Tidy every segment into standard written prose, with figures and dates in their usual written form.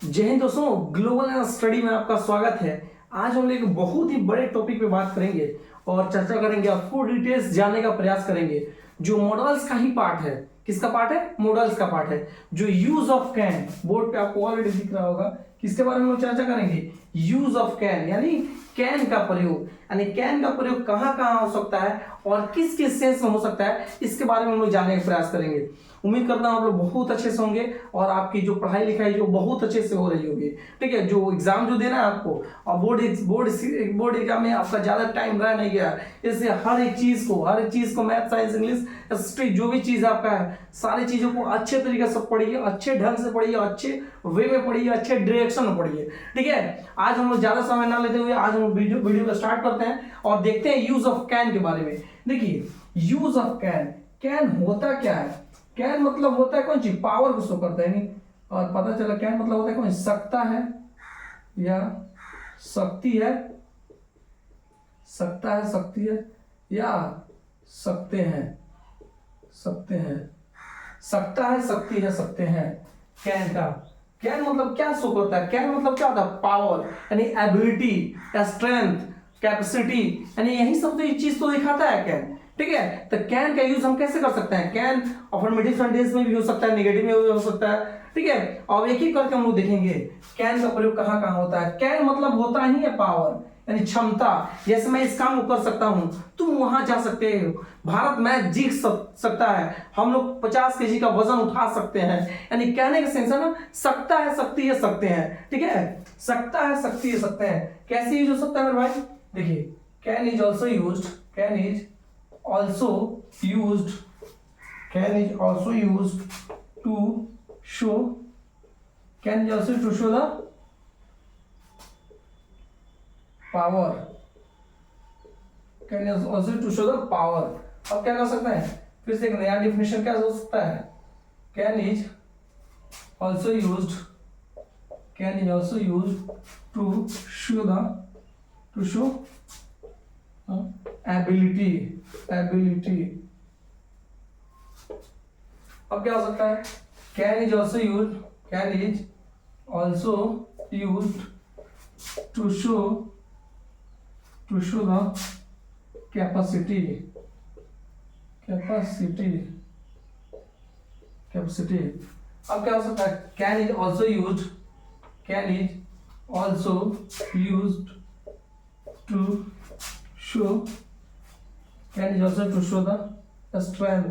जय हिंद दोस्तों, global study में आपका स्वागत है। आज हम एक बहुत ही बड़े टॉपिक पे बात करेंगे और चर्चा करेंगे, आपको डिटेल्स जानने का प्रयास करेंगे। जो मॉडल्स का ही पार्ट है, किसका पार्ट है? मॉडल्स का पार्ट है। जो यूज ऑफ कैन, बोर्ड पे आपको ऑलरेडी दिख रहा होगा, किसके बारे में हम चर्चा करेंगे? यूज ऑफ कैन, यानी कैन का प्रयोग, यानी कैन का प्रयोग कहाँ कहाँ हो सकता है और किस किस सेंस में हो सकता है, इसके बारे में हम लोग जानने का प्रयास करेंगे। उम्मीद करता हूं आप लोग बहुत अच्छे से होंगे और आपकी जो पढ़ाई लिखाई जो बहुत अच्छे से हो रही होगी। ठीक है, जो एग्जाम जो देना है आपको, और बोर्ड एग्जाम में आपका ज्यादा टाइम रह नहीं गया, इससे हर एक चीज को मैथ, साइंस, इंग्लिश, हिस्ट्री, जो भी चीज आपका है, सारी चीजों को अच्छे तरीके से पढ़िए, अच्छे ढंग से पढ़िए, अच्छे वे में पढ़िए, अच्छे डायरेक्शन में पढ़िए। ठीक है, आज हम लोग ज्यादा समय ना लेते हुए आज हम वीडियो को स्टार्ट करते हैं और देखते हैं यूज ऑफ कैन के बारे में। देखिए, यूज ऑफ कैन, कैन होता क्या है? कैन मतलब होता है कौन चीज? पावर को शो करता है। नहीं, और पता चला कैन मतलब होता है कौन? सकता है या शक्ति है, सकता है, शक्ति है या सकते हैं, सकते हैं, सकता है, शक्ति है, सकते हैं। कैन का कैन मतलब क्या शो करता है? कैन मतलब क्या होता है? पावर, यानी एबिलिटी, स्ट्रेंथ, कैपेसिटी, यानी यही सब तो चीज तो दिखाता है कैन। ठीक है, तो कैन का यूज हम कैसे कर सकते हैं? कैन अफर्मेटिव सेंटेंस में भी हो सकता है, नेगेटिव में भी हो सकता है। ठीक है, और एक एक करके हम लोग देखेंगे कैन का प्रयोग कहाँ कहाँ होता है। कैन मतलब होता ही है पावर, यानी क्षमता। जैसे मैं इस काम को कर सकता हूं, तुम वहां जा सकते हो। भारत मैच जीत सकता है, हम लोग 50 केजी का वजन उठा सकते हैं। यानी कहने का सेंस है ना, सकता है, शक्ति है, सकते हैं। ठीक है, सकता है, शक्ति है, सकते हैं। कैसे यूज हो सकता है मेरे भाई? देखिए, can is also used, can is also used, can is also used to show, can is also to show the power, can is also to show the power। अब क्या कर सकते हैं? फिर से एक नया डिफिनेशन क्या हो सकता है? can is also used, can is also used to show the, to show ability, ability. अब क्या हो सकता है? Can is also use, can is also use to show, to show the capacity, capacity, capacity. अब क्या हो सकता है? Can is also use, can is also use to show, can is also to show the strength,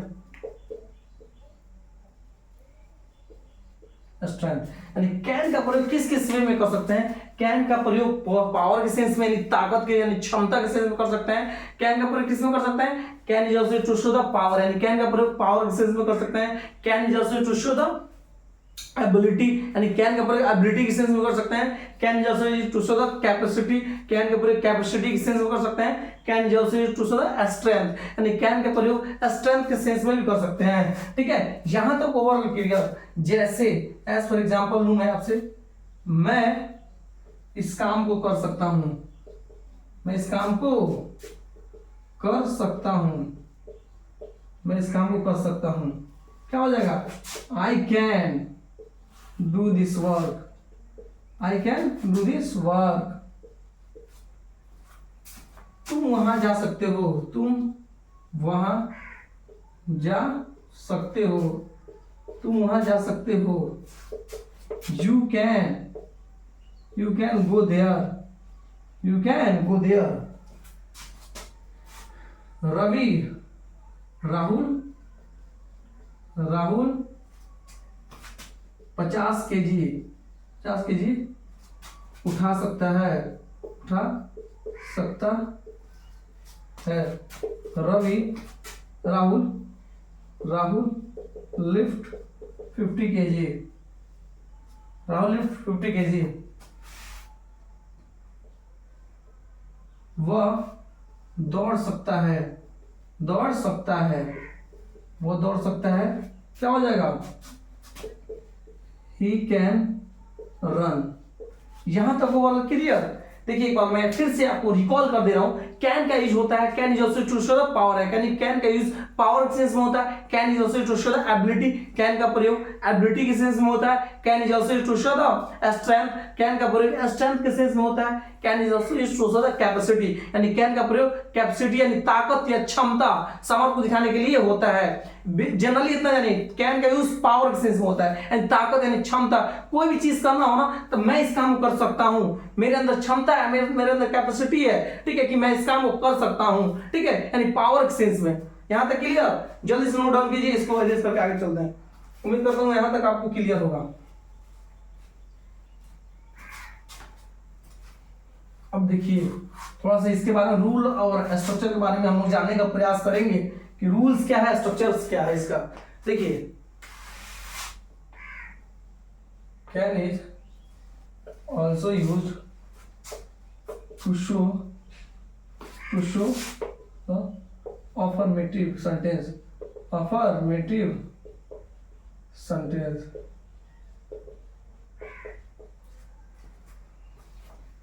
strength। यानी can का प्रयोग किस किस वे में कर सकते हैं? कैन का प्रयोग पावर के सेंस में, यानी ताकत के, यानी क्षमता के सेंस में कर सकते हैं। कैन का प्रयोग किस में कर सकते हैं? Can is also to show the power, यानी कैन का प्रयोग पावर के सेंस में कर सकते हैं। Can is also to show the ability, यानी कैन का प्रयोग एबिलिटी के सेंस में कर सकते हैं। Can is also to show the capacity, can का प्रयोग कैपेसिटी के सेंस में कर सकते हैं। Can is also to show the strength, यानी कैन का प्रयोग स्ट्रेंथ के सेंस में भी कर सकते हैं। ठीक है, यहां तक ओवरऑल क्लियर। जैसे एज फॉर एग्जांपल लूं मैं आपसे, मैं इस काम को कर सकता हूं, मैं इस काम को कर सकता हूं, मैं इस काम को कर सकता हूं। क्या हो जाएगा? I can do this work, I can do this work। तुम वहां जा सकते हो, तुम वहां जा सकते हो, तुम वहां जा सकते हो। You can go there, you can go there। Ravi, Rahul 50 KG उठा सकता है, उठा सकता है। Rahul lift 50 KG, Rahul lift 50 KG. वह दौड़ सकता है, दौड़ सकता है, वो दौड़ सकता है। क्या हो जाएगा? He can run। यहां तक वो वाला क्लियर। देखिए, एक बार मैं फिर से आपको रिकॉल कर दे रहा हूं, कैन का यूज होता है, can is also to show the power है, कैन का यूज पावर के सेंस में होता है, can is also to show the ability, can का प्रयोग एबिलिटी के सेंस में होता है, can is also to show the strength, can का प्रयोग स्ट्रेंथ के सेंस में होता है, can is also to show the capacity, यानी कैन का प्रयोग कैपेसिटी यानी ताकत या क्षमता सामर्थ्य को दिखाने के लिए होता है। जनरली इतना जानिए, कैन का यूज पावर के सेंस में होता है, यानी ताकत यानी क्षमता, कोई भी चीज करना हो ना तो मैं इस काम को कर सकता हूं, मेरे अंदर क्षमता है, मेरे अंदर कैपेसिटी है, ठीक है, कि मैं इस काम को कर सकता हूं, ठीक है, यानी पावर के सेंस में। यहां तक क्लियर? जल्दी से नोट डाउन कीजिए, इसको एडजस्ट करके आगे चलते हैं। उम्मीद करता हूं यहां तक आपको क्लियर होगा। अब देखिए थोड़ा सा इसके बारे में, रूल और स्ट्रक्चर के बारे में हम लोग जानने का प्रयास करेंगे कि रूल्स क्या है, स्ट्रक्चर्स क्या है इसका। देखिए can is also used to show affirmative sentence,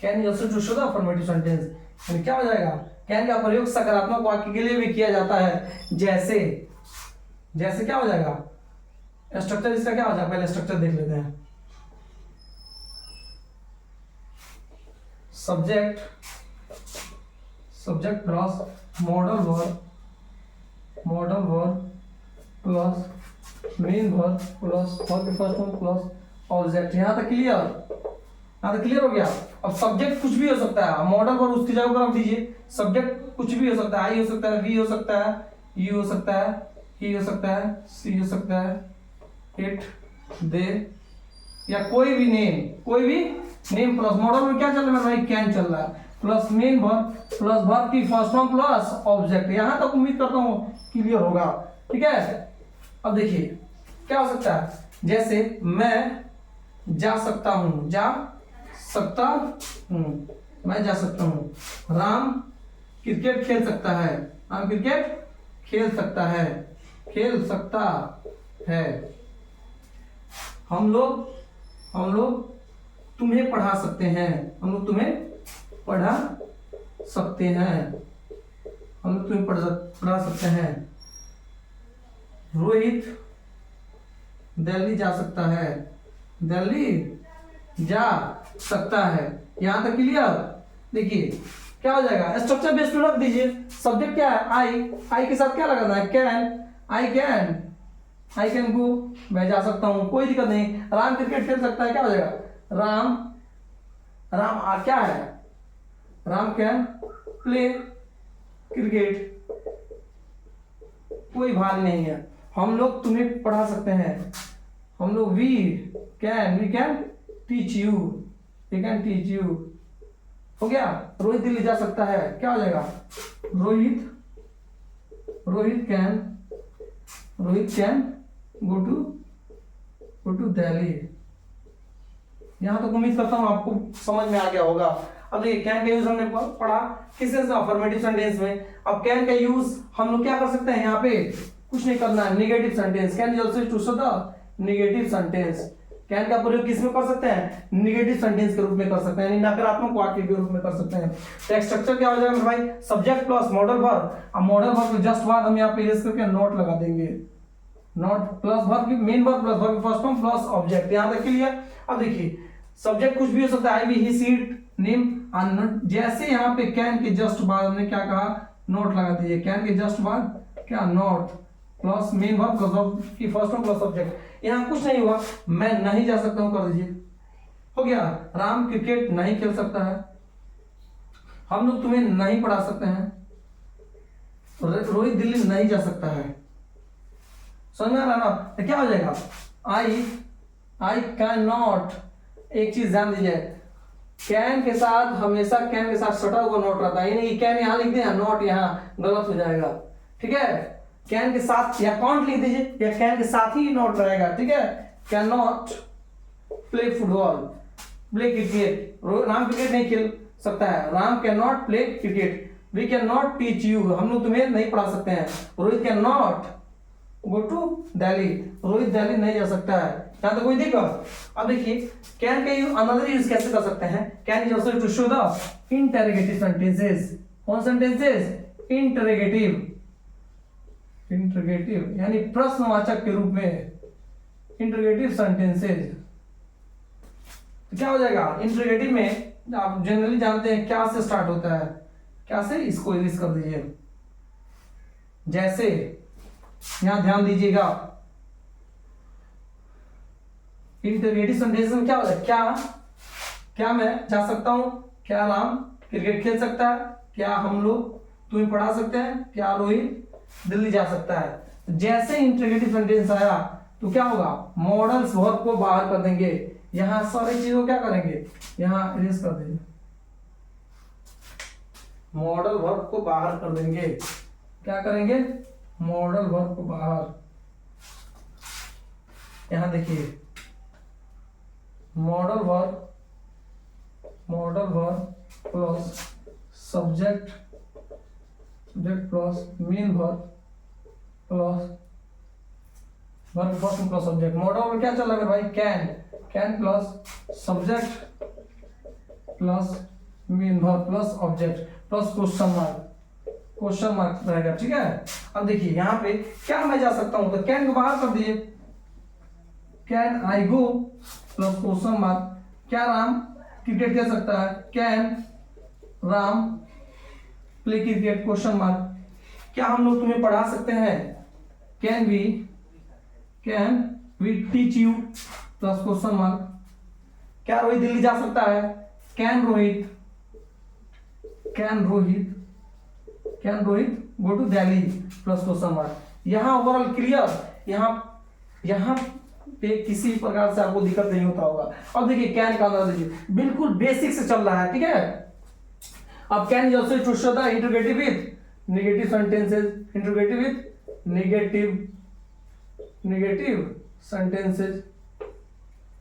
can is also to show the affirmative sentence, यानी क्या हो जाएगा, कैन का प्रयोग सकारात्मक वाक्य के लिए भी किया जाता है। जैसे क्या हो जाएगा, स्ट्रक्चर इसका क्या हो जाएगा, पहले स्ट्रक्चर देख लेते हैं। Subject plus modal verb plus main verb plus first form plus object. यहां तक क्लियर हो गया। अब सब्जेक्ट कुछ भी हो सकता है, मॉडल वर्ब उसकी जगह पर रख दीजिए। सब्जेक्ट कुछ भी हो सकता है, आई हो सकता है, वी हो सकता है, यू हो सकता है, ही हो सकता है, सी हो सकता है, इट, दे, या कोई भी नेम प्लस मॉडल में क्या चल रहा है भाई, कैन चल रहा है, plus main verb plus verb की फर्स्ट फॉर्म प्लस ऑब्जेक्ट। यहां तक उम्मीद करता हूं क्लियर होगा, ठीक है। अब देखिए क्या हो सकता है, जैसे मैं जा सकता हूं, मैं जा सकता हूं। राम क्रिकेट खेल सकता है, हम लोग तुम्हें पढ़ा सकते हैं, हम लोग तुम्हें पढ़ा सकते हैं। रोहित दिल्ली जा सकता है। यहां तक क्लियर। देखिए क्या हो जाएगा, स्ट्रक्चर बेस पे रख दीजिए। सब्जेक्ट क्या है, आई के साथ क्या लगाना है, कैन, आई कैन गो, मैं जा सकता हूं, कोई दिक्कत नहीं। राम क्रिकेट खेल सकता है, क्या हो जाएगा, राम क्या है, राम कैन प्ले क्रिकेट, कोई भारी नहीं है। हम लोग तुम्हें पढ़ा सकते हैं, हम लोग वी कैन टीच यू, हो गया। रोहित दिल्ली जा सकता है, क्या हो जाएगा, Rohit can go to Delhi. यहां तक उम्मीद करता हूं आपको समझ में आ गया होगा। अब देखिए कैन का यूज हमने पढ़ा किस सेंस में, अफर्मेटिव सेंटेंस में। अब कैन का यूज हम लोग क्या कर सकते हैं, यहाँ पे कुछ नहीं करना है, negative sentence. Can is also to show the negative sentence. Can का प्रयोग किस में कर सकते हैं, नेगेटिव सेंटेंस के रूप में कर सकते हैं, यानी नकारात्मक वाक्य के रूप में कर सकते हैं। टेक्स्ट स्ट्रक्चर क्या हो जाएगा भाई, सब्जेक्ट प्लस मॉडल वर्ब। अब मॉडल वर्ब के जस्ट बाद हम यहाँ पे इरेज करके नॉट लगा देंगे, नॉट प्लस वर्ब की मेन वर्ब प्लस वर्ब की फर्स्ट फॉर्म प्लस ऑब्जेक्ट। यहां तक क्लियर। अब देखिए सब्जेक्ट कुछ भी हो सकता है, I, we, he, see, it, name, unknown. जैसे यहाँ पे कैन के जस्ट बाद हमने क्या कहा, नॉट लगा दीजिए। कैन के जस्ट बाद क्या, not plus main verb plus verb की फर्स्ट फॉर्म प्लस ऑब्जेक्ट। यहाँ कुछ नहीं हुआ, मैं नहीं जा सकता हूं कर दीजिए, हो गया। राम क्रिकेट नहीं खेल सकता है, हम लोग तुम्हें नहीं पढ़ा सकते हैं, रोहित दिल्ली नहीं जा सकता है। समझ में आ रहा ना, तो क्या हो जाएगा, आई कैन नॉट। एक चीज ध्यान दीजिए, कैन के साथ हमेशा कैन के साथ सटा हुआ नॉट रहता है, यानी कैन यहां लिख दें, नॉट यहां, गलत हो जाएगा, ठीक है। कैन के साथ या कांट लिख दीजिए, या कैन के साथ ही नॉट रहेगा, ठीक है। Can not play football, play cricket, Ram cricket नहीं खेल सकता है, Ram can not play cricket. We can not teach you, हम लोग तुम्हें नहीं पढ़ा सकते हैं। Rohit can not go to Delhi, Rohit Delhi नहीं जा सकता है। यहां तक कोई दिक्कत। अब देखिए कैन का यूज अनदर यूज कैसे कर सकते हैं, can is also to show the interrogative sentences. कौन सेंटेंसेस? इंटरोगेटिव, इंटरोगेटिव यानी प्रश्नवाचक के रूप में, इंटरोगेटिव सेंटेंसेस। तो क्या हो जाएगा? इंटरोगेटिव में आप जनरली जानते हैं क्या से स्टार्ट होता है, क्या से? इसको इरेज कर दीजिए। जैसे यहां ध्यान दीजिएगा, इंटरोगेटिव सेंटेंस में क्या होता है? क्या मैं जा सकता हूं? क्या राम क्रिकेट खेल सकता है? क्या हम लोग तुम्हें पढ़ा सकते हैं? क्या रोहित दिल्ली जा सकता है? जैसे इंटरोगेटिव सेंटेंस आया तो क्या होगा? मॉडल्स वर्ब को बाहर कर देंगे। यहां सारी चीजों क्या करेंगे? यहां इरेज कर देंगे, मॉडल वर्ब को बाहर कर देंगे। क्या करेंगे? मॉडल वर्ब को बाहर। यहां देखिए, model verb plus subject plus main verb plus verb plus subject. Model में क्या चल रहा है भाई? Can plus subject plus main verb plus object plus question mark रहेगा। ठीक है, अब देखिए यहाँ पे क्या मैं जा सकता हूं, तो कैन को बाहर कर दिए, can I go plus question mark. क्या राम क्रिकेट खेल सकता है? Can Ram play cricket question mark. क्या हम लोग तुम्हें पढ़ा सकते हैं? Can we teach you plus question mark. क्या रोहित दिल्ली जा सकता है? Can Rohit go to Delhi plus question mark. यहां ओवरऑल क्लियर, यहां पे किसी प्रकार से आपको दिक्कत नहीं होता होगा। अब देखिए कैन का अंदाजा दीजिए, बिल्कुल बेसिक से चल रहा है। ठीक है, अब can is also to show the interrogative with negative sentences, interrogative with negative sentences.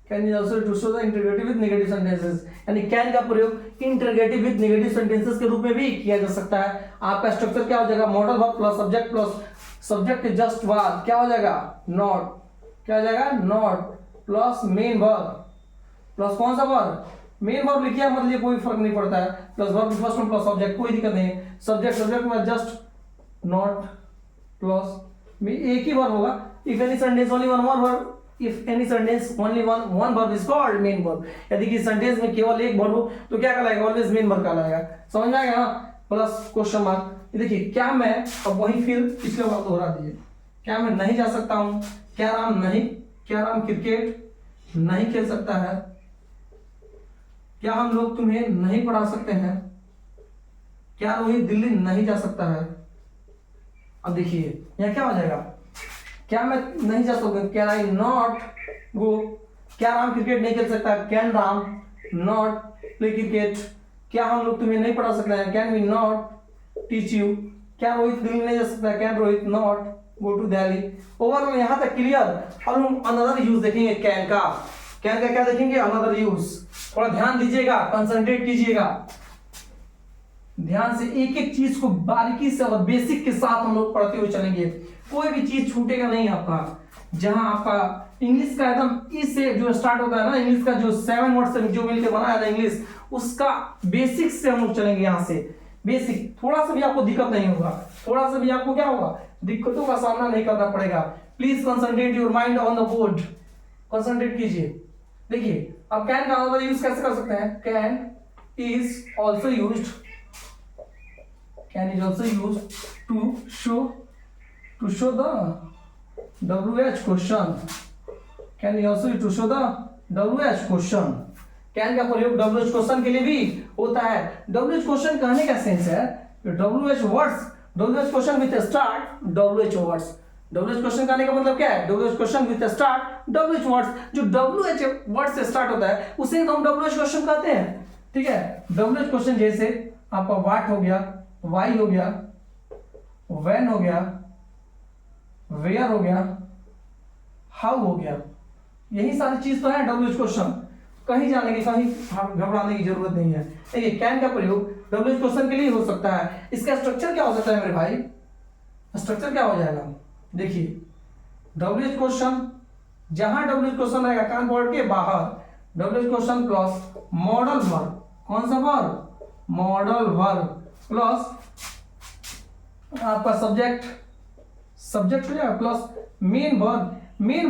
Can is also to show the interrogative with negative sentences, यानी कैन का प्रयोग इंटरोगेटिव विद नेगेटिव सेंटेंसेस के रूप में भी किया जा सकता है। आपका स्ट्रक्चर क्या हो जाएगा? मॉडल वर्ब प्लस सब्जेक्ट के जस्ट बाद क्या हो जाएगा? नॉट। क्या हो जाएगा? Not plus main verb plus कौन सा वर्ब? मेन वर्ब लिखिए, मतलब कोई फर्क नहीं पड़ता है, प्लस वर्ब फर्स्ट में प्लस ऑब्जेक्ट, कोई दिक्कत नहीं है। सब्जेक्ट में जस्ट नॉट प्लस एक ही वर्ब होगा। If any sentence only one verb, if any sentence only one verb is called main verb. यदि किसी सेंटेंस में केवल एक वर्ब हो तो क्या कहलाएगा? ऑलवेज मेन वर्ब कहलाएगा। समझ में आएगा ना? Plus question mark. देखिए क्या मैं, अब वही फिर पिछले बार दोहरा दीजिए, क्या मैं नहीं जा सकता हूं? क्या राम क्रिकेट नहीं खेल सकता है? क्या हम लोग तुम्हें नहीं पढ़ा सकते हैं? क्या रोहित दिल्ली नहीं जा सकता है? अब देखिए यह क्या हो जाएगा? क्या मैं नहीं जा सकता? Can I not go? क्या राम क्रिकेट नहीं खेल सकता? Can Ram not play cricket? क्या हम लोग तुम्हें नहीं पढ़ा सकते हैं? Can we not teach you? क्या रोहित दिल्ली नहीं जा सकता? Can Rohit not go to Delhi? Overall यहां तक क्लियर। अब हम अनदर यूज देखेंगे कैन का क्या देखेंगे? Another use. थोड़ा ध्यान दीजिएगा, कंसंट्रेट कीजिएगा, ध्यान से एक एक चीज को बारीकी से और बेसिक के साथ हम लोग पढ़ते हुए चलेंगे। कोई भी चीज छूटेगा नहीं आपका। जहां आपका इंग्लिश का एकदम इस से जो स्टार्ट होता है ना, इंग्लिश का जो 7 वर्ड से जो मिलकर बना है ना इंग्लिश, उसका बेसिक से हम लोग चलेंगे। यहां से बेसिक, थोड़ा सा भी आपको दिक्कत नहीं होगा, थोड़ा सा भी आपको क्या होगा? दिक्कतों का सामना नहीं करना पड़ेगा। Please concentrate your mind on the board, concentrate कीजिए। देखिए अब कैन का अदर यूज कैसे कर सकते हैं? Can is also used to show the WH question. Can you also to show the WH question? Can का प्रयोग WH क्वेश्चन के लिए भी होता है। WH क्वेश्चन कहने का सेंस है WH words, WH question with start WH words. WH question कहने का मतलब क्या है? WH question with start WH words. जो WH वर्ड से स्टार्ट होता है उसे हम WH क्वेश्चन कहते हैं। ठीक है, WH क्वेश्चन जैसे आपका व्हाट हो गया, वाई हो गया, व्हेन हो गया, वेयर हो गया, हाउ हो गया, यही सारी चीज तो है WH क्वेश्चन। कहीं जाने की, कहीं घबराने की जरूरत नहीं है। देखिए कैन का प्रयोग WH क्वेश्चन के लिए हो सकता है। इसका स्ट्रक्चर क्या हो सकता है मेरे भाई? स्ट्रक्चर क्या हो जाएगा? देखिए WH क्वेश्चन, जहां WH क्वेश्चन रहेगा कान बोर्ड के बाहर, WH question plus modal verb. कौन सा वर्ब? मॉडल वर्ब प्लस आपका सब्जेक्ट हो जाएगा प्लस मेन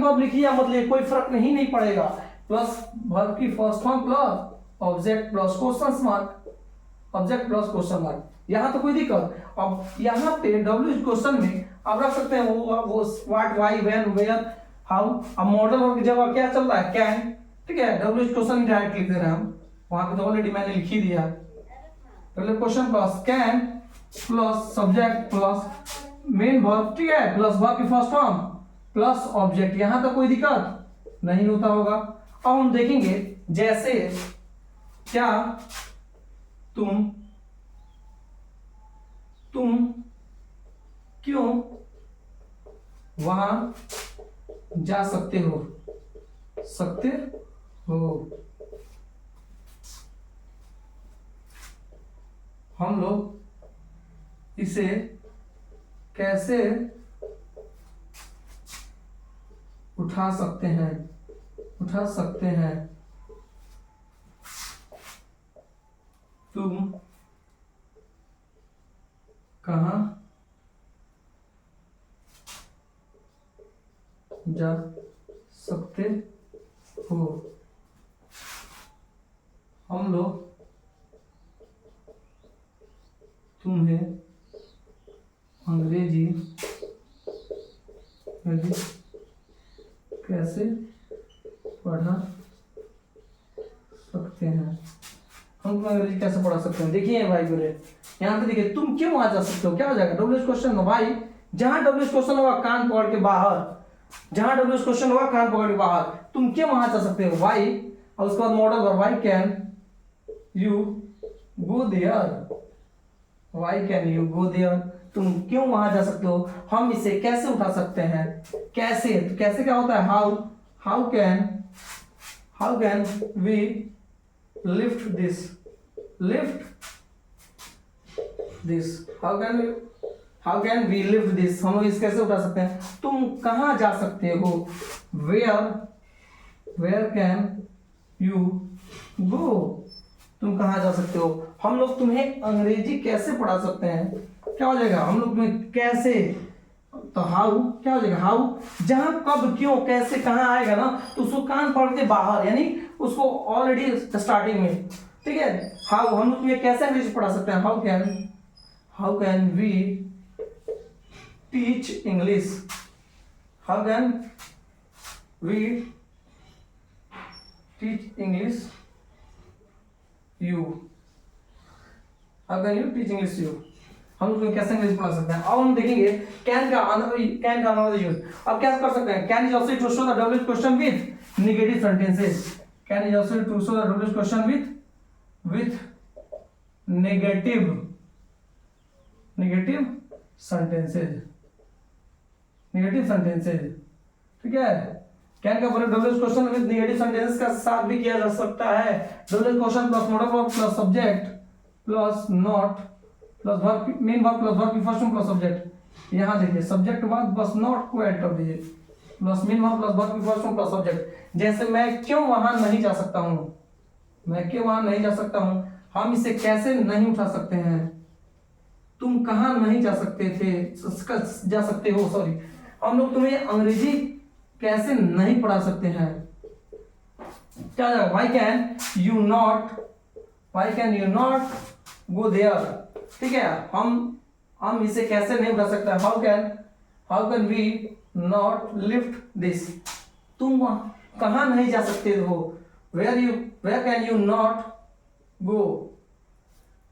वर्ब लिखिए या मत लिखिए, कोई फर्क नहीं पड़ेगा। प्लस वर्ब की first form plus object plus question mark, यहाँ तो कोई दिक्कत। अब यहाँ पे डब्ल्यू क्वेश्चन में आप रख सकते हैं वो what, why, when, where, how. अब मॉडल वर्ब की जगह क्या चल रहा है, कैन, ठीक है। डब्ल्यू क्वेश्चन डायरेक्ट लिख दे रहे हैं हम, वहां पे तो ऑलरेडी मैंने लिख ही दिया। W question plus can plus subject plus main verb, ठीक है, प्लस वर्ब की फर्स्ट फॉर्म प्लस ऑब्जेक्ट। यहां तक कोई दिक्कत नहीं होता होगा। अब हम देखेंगे जैसे क्या तुम क्यों वहां जा सकते हो, हम लोग इसे कैसे उठा सकते हैं, तुम कहाँ जा सकते हो, हम लोग तुम्हें अंग्रेजी कैसे पढ़ा सकते हैं, हम तुम्हें अंग्रेजी कैसे पढ़ा सकते हैं। देखिए भाई बुरे, यहाँ पे देखिए तुम क्यों वहां जा सकते हो, क्या हो जाएगा डब्ल्यू क्वेश्चन भाई। जहां डब्ल्यू क्वेश्चन होगा कान पकड़ के बाहर, तुम क्यों वहां जा सकते हो, वाई। और उसके बाद modal verb, why can you go there, तुम क्यों वहां जा सकते हो। हम इसे कैसे उठा सकते हैं, कैसे, तो कैसे क्या होता है, how can we lift this, how can we lift this, हम लोग इसे कैसे उठा सकते हैं। तुम कहाँ जा सकते हो, वेयर कैन यू गो, तुम कहाँ जा सकते हो। हम लोग तुम्हें अंग्रेजी कैसे पढ़ा सकते हैं, क्या हो जाएगा, हम लोग तुम्हें कैसे, तो हाउ क्या हो जाएगा, हाउ जहां कब क्यों कैसे कहाँ आएगा ना, तो उसको कान पकड़ के बाहर, यानी उसको ऑलरेडी स्टार्टिंग में, ठीक है। हाउ हम लोग तुम्हें कैसे अंग्रेजी पढ़ा सकते हैं, how can we teach English, how can we teach English you, हम लोग कैसे अंग्रेजी पढ़ा सकते हैं। अब हम देखेंगे कैन का अनदर यूज। अब क्या कर सकते हैं, can is also to show the W question with negative sentences, can is also to show the W question with negative sentences, ठीक है। कैन का प्रयोग W question with negative sentences का साथ भी किया जा सकता है। W question plus modal verb plus subject plus not plus verb, main verb plus verb की फर्स्ट फॉर्म प्लस सब्जेक्ट। यहाँ देखिए सब्जेक्ट बाद बस नॉट को ऐड कर दीजिए, plus main verb plus verb की फर्स्ट फॉर्म प्लस सब्जेक्ट। जैसे मैं क्यों वहां नहीं जा सकता हूं, हम इसे कैसे नहीं उठा सकते हैं, तुम कहां नहीं जा सकते हो, सॉरी, हम लोग तुम्हें अंग्रेजी कैसे नहीं पढ़ा सकते हैं, क्या जाएगा, why can you not go there, ठीक है। हम इसे कैसे नहीं उठा सकते, how can we not lift this, तुम कहां नहीं जा सकते हो, where can you not go,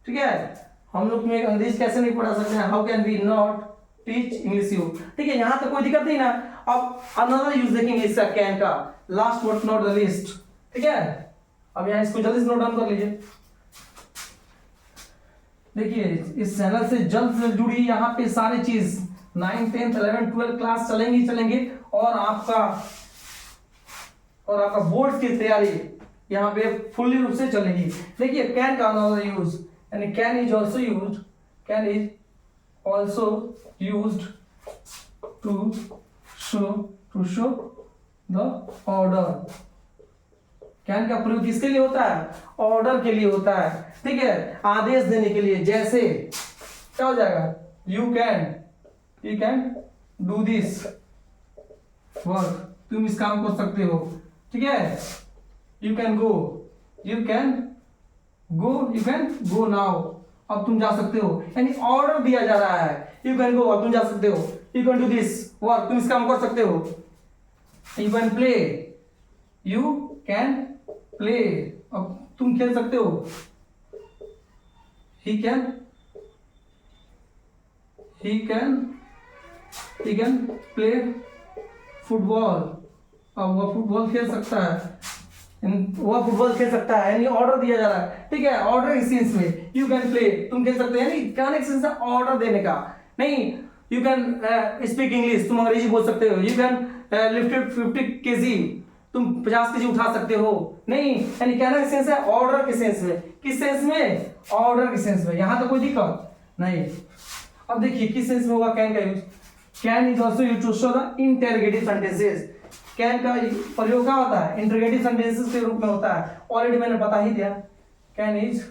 ठीक है। हम लोग तुम्हें अंग्रेजी कैसे नहीं पढ़ा सकते हैं, how can we not teach English you, ठीक है। यहां तक कोई दिक्कत नहीं ना। अब अनदर यूज देखेंगे इसका कैन का, last but not the least, ठीक है। अब यहाँ इसको जल्दी से नोट डाउन कर लीजिए। देखिए इस चैनल से जल्द से जुड़ी यहाँ पे सारी चीज 9, 10, 11, 12 क्लास चलेंगी और आपका बोर्ड की तैयारी यहाँ पे फुल्ली रूप से चलेगी। देखिए कैन का अनदर यूज, यानी can is also used to show the order can का प्रयोग किसके लिए होता है? ऑर्डर के लिए होता है, ठीक है, आदेश देने के लिए। जैसे क्या हो जाएगा? You can do this work, तुम इस काम कर सकते हो, ठीक है। यू कैन गो नाउ, अब तुम जा सकते हो, यानी ऑर्डर दिया जा रहा है। यू कैन गो, अब तुम जा सकते हो। You can do this work, तुम इस काम कर सकते हो। यू कैन प्ले, अब तुम खेल सकते हो। ही कैन प्ले फुटबॉल, अब वह फुटबॉल खेल सकता है, यानी ऑर्डर दिया जा रहा है, ठीक है। ऑर्डर इस सेंस में यू कैन प्ले, तुम खेल सकते हैं, यानी कहने के सेंस है ऑर्डर देने का। नहीं, यू कैन स्पीक इंग्लिश, तुम अंग्रेजी बोल सकते हो। यू कैन लिफ्ट 50 kg, तुम 50 kg उठा सकते हो। नहीं, यानी कहने के सेंस है ऑर्डर के सेंस में। किस सेंस में? ऑर्डर के सेंस में। यहां तो कोई दिक्कत नहीं। अब देखिए किस सेंस में होगा कैन का use. Can is also use to show the interrogative sentences. Can का प्रयोग क्या होता है? इंटरोगेटिव सेंटेंसेस के रूप में होता है। ऑलरेडी मैंने बता ही दिया। Can is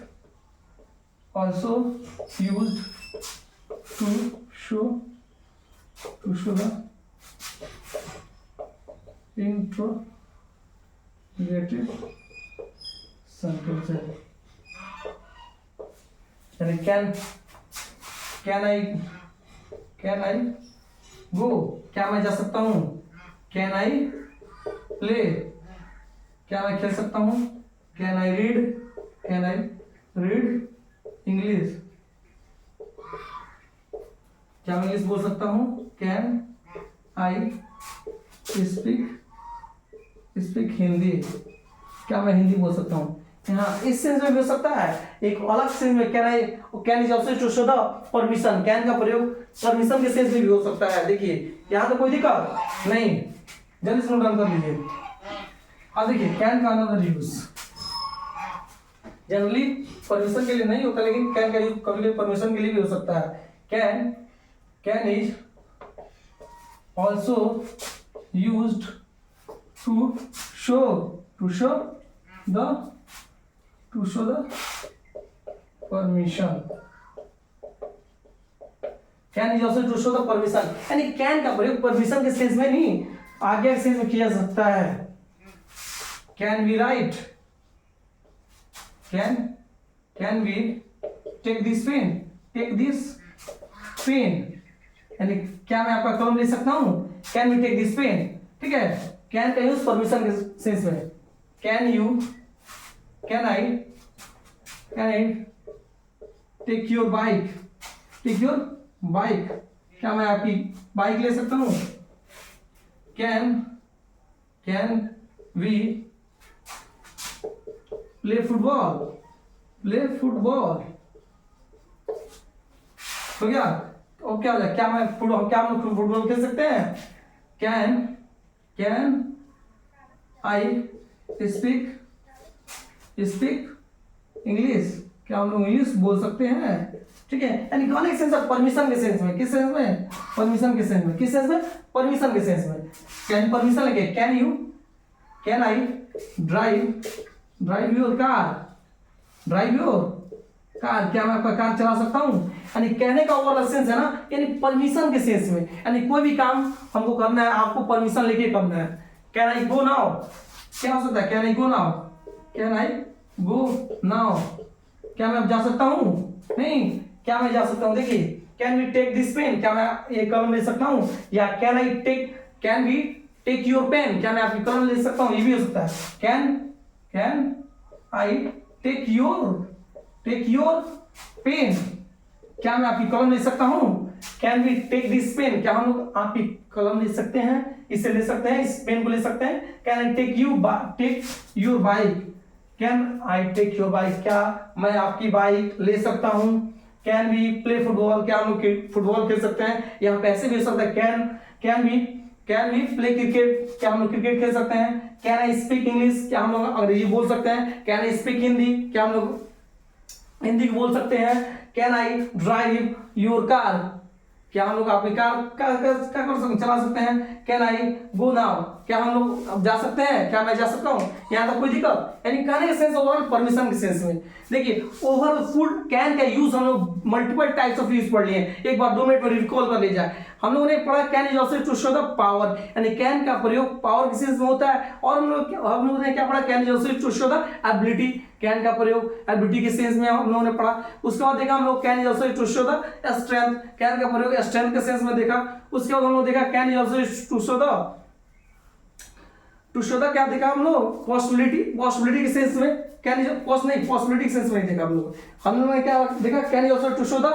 also used to show the interrogative sentences. यानी कैन आई गो, क्या मैं जा सकता हूँ? कैन आई प्ले, क्या मैं खेल सकता हूँ? कैन आई रीड इंग्लिश, क्या मैं इंग्लिश बोल सकता हूँ? कैन आई स्पीक हिंदी, क्या मैं हिंदी बोल सकता हूँ? हाँ, इस सेंस में भी हो सकता है। एक अलग सेंस में can is also to show the permission, can का प्रयोग परमिशन के सेंस में भी हो सकता है। देखिए यहाँ तो कोई दिक्कत नहीं, जल्दी से नोट डाउन कर लीजिए। अब देखिए कैन का अनदर यूज, जनरली परमिशन के लिए नहीं होता, लेकिन कैन का यूज कभी परमिशन के लिए भी हो सकता है। Can is also used to show the permission. Can is also to show the permission, यानी कैन का प्रयोग परमिशन के सेंस में नहीं, आज्ञा के सेंस में किया जा सकता है। Can we write, can we take this pen, यानी क्या मैं आपका कलम ले सकता हूं? Can we take this pen, ठीक है। कैन का यूज परमिशन के सेंस में। Can I take your bike, क्या मैं आपकी बाइक ले सकता हूँ? कैन वी प्ले फुटबॉल, तो क्या और क्या हो जाए? क्या हम फुटबॉल खेल सकते हैं? कैन आई स्पीक इंग्लिश, क्या हम लोग इंग्लिश बोल सकते हैं, ठीक है। यानी कहने के सेंस परमिशन के सेंस में। किस सेंस में? परमिशन के सेंस में। किस सेंस में? परमिशन के सेंस में। कैन परमिशन लगे, can I drive your car, क्या मैं आपका कार चला सकता हूँ? यानी कहने का ओवरऑल सेंस है ना, यानी परमिशन के सेंस में। यानी कोई भी काम हमको करना है, आपको परमिशन लेके करना है। कैन आई गो नाउ, क्या हो सकता है? कैन आई गो नाउ, क्या मैं अब जा सकता हूँ? नहीं, क्या मैं जा सकता हूँ? देखिए can we take this pen, क्या मैं ये कलम ले सकता हूँ? या can we take your pen, क्या मैं आपकी कलम ले सकता हूँ? ये भी हो सकता है। Can I take your pen, क्या मैं आपकी कलम ले सकता हूँ? Can we take this pen, क्या हम लोग आपकी कलम ले सकते हैं? इसे ले सकते हैं, इस पेन को ले सकते हैं। Can I take your bike, can I take your bike, क्या मैं आपकी बाइक ले सकता हूँ? कैन वी प्ले फुटबॉल, क्या हम लोग फुटबॉल खेल सकते हैं? यहाँ पे ऐसे भी हो सकता है। कैन वी प्ले क्रिकेट, क्या हम लोग क्रिकेट खेल सकते हैं? कैन आई स्पीक इंग्लिश, क्या हम लोग अंग्रेजी बोल सकते हैं? कैन आई स्पीक हिंदी, क्या हम लोग हिंदी बोल सकते हैं? Can I drive your car, क्या हम लोग अपनी कार चला सकते हैं? Can I go now? क्या हम लोग अब जा सकते हैं? क्या मैं जा सकता हूँ? यहाँ तक कोई दिक्कत? यानी कहने के सेंस ओवरऑल परमिशन के सेंस में। देखिए ओवरऑल फुल कैन का यूज हम लोग मल्टीपल टाइप्स ऑफ यूज पढ़ लिए हैं, एक बार 2 मिनट में रिकॉल कर ले जाए। हम लोगों ने पढ़ा can is also to show the power, यानी कैन का प्रयोग पावर के सेंस में होता है। और हम लोगों ने क्या पढ़ा? Can is also to show the ability, can का प्रयोग एबिलिटी के सेंस में हम लोगों ने पढ़ा। उसके बाद देखा हम लोग can is also to show the strength, can का प्रयोग स्ट्रेंथ के सेंस में देखा। उसके बाद हम लोग देखा can is also to show the क्या देखा हम लोग? पॉसिबिलिटी के सेंस में। कैन इज पॉसिबिलिटी के सेंस में देखा हम लोगों ने क्या देखा? Can is also to show the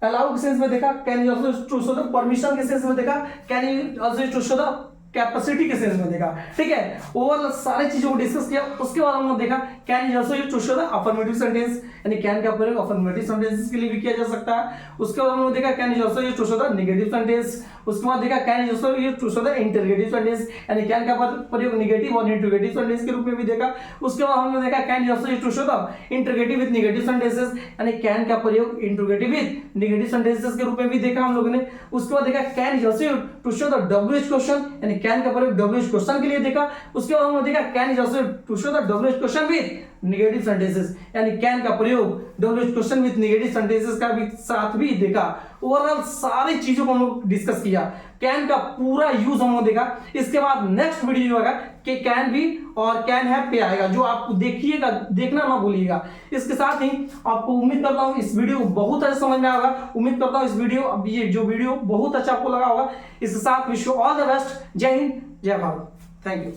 allow के सेंस में देखा, can is also to show the permission के सेंस में देखा, can is also to show the capacity के सेंस में देखा। ठीक है, ओवरऑल सारी चीजों को डिस्कस किया। उसके बाद हमने देखा can is also to show the affirmative sentence, यानी कैन का प्रयोग अफर्मेटिव सेंटेंसेस के लिए भी किया जा सकता है। उसके बाद हमने देखा can is also to show the negative sentence. उसके बाद देखा can is also to show the interrogative sentence, यानी कैन का प्रयोग नेगेटिव और इंटरोगेटिव सेंटेंस के रूप में भी देखा। उसके बाद हमने देखा can is also to show the interrogative with negative sentences, यानी कैन का प्रयोग इंटरोगेटिव विद नेगेटिव सेंटेंसेस के रूप में भी देखा हम लोगों ने। उसके बाद देखा can is also to show the WH question, यानी कैन का प्रयोग डब्ल्यूएच क्वेश्चन के लिए देखा। उसके बाद हमने देखा can is also to show the WH question with negative sentences, यानी कैन का प्रयोग WH question with negative sentences का भी साथ भी देखा। ओवरऑल सारी चीजों को हम लोग डिस्कस किया, कैन का पूरा यूज हम लोग देखा। इसके बाद नेक्स्ट वीडियो जो होगा कि कैन बी और कैन हैव पे आएगा, जो आप देखिएगा, देखना ना भूलिएगा। इसके साथ ही आपको उम्मीद करता हूँ इस वीडियो को बहुत अच्छा समझ में आएगा। उम्मीद करता हूँ इस वीडियो, अब ये जो वीडियो बहुत अच्छा आपको लगा होगा। इसके साथ wish you all the best. जय हिंद, जय भारत। Thank you.